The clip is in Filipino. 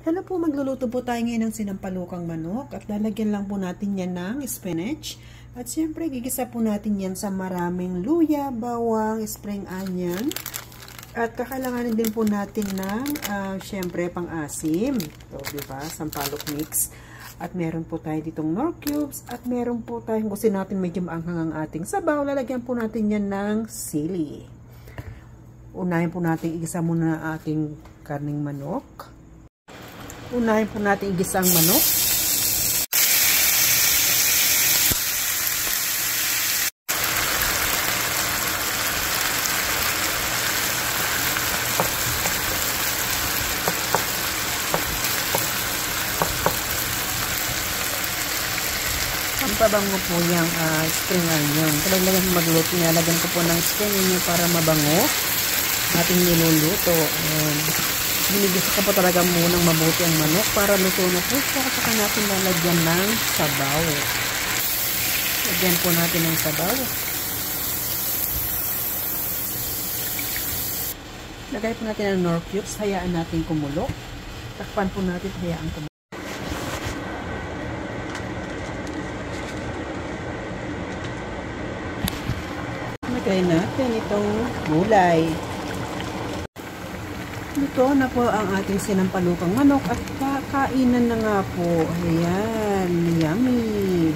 Hello po, magluluto po tayo ngayon ng sinampalukang manok at lalagyan lang po natin yan ng spinach. At siyempre, gigisa po natin yan sa maraming luya, bawang, spring onion. At kakailanganin din po natin ng, siyempre, pang-asim. So, diba? Sampalok mix. At meron po tayo ditong Knorr cubes. At meron po tayong, gusto natin medyo maanghang ang ating sabaw, lalagyan po natin yan ng sili. Unahin po natin, igisa muna ang ating karning manok. Unahin po natin igisa ang manok. Ang pabango po yung spring onion. Talagang magluto niya. Lagyan ko po ng spring onion para mabango. Ating niluluto. Ginigisa ko po talaga munang mabuti ang manok para luto na po siya. At saka natin lalagyan ng sabaw. Lagyan po natin ng sabaw. Lagay po natin ang Knorr cubes. Hayaan natin kumulo. Takpan po natin. Hayaan kumulo. Lagay natin itong gulay. Ito na po ang ating sinampalukang manok at kakainan na nga po. Ayan, yummy!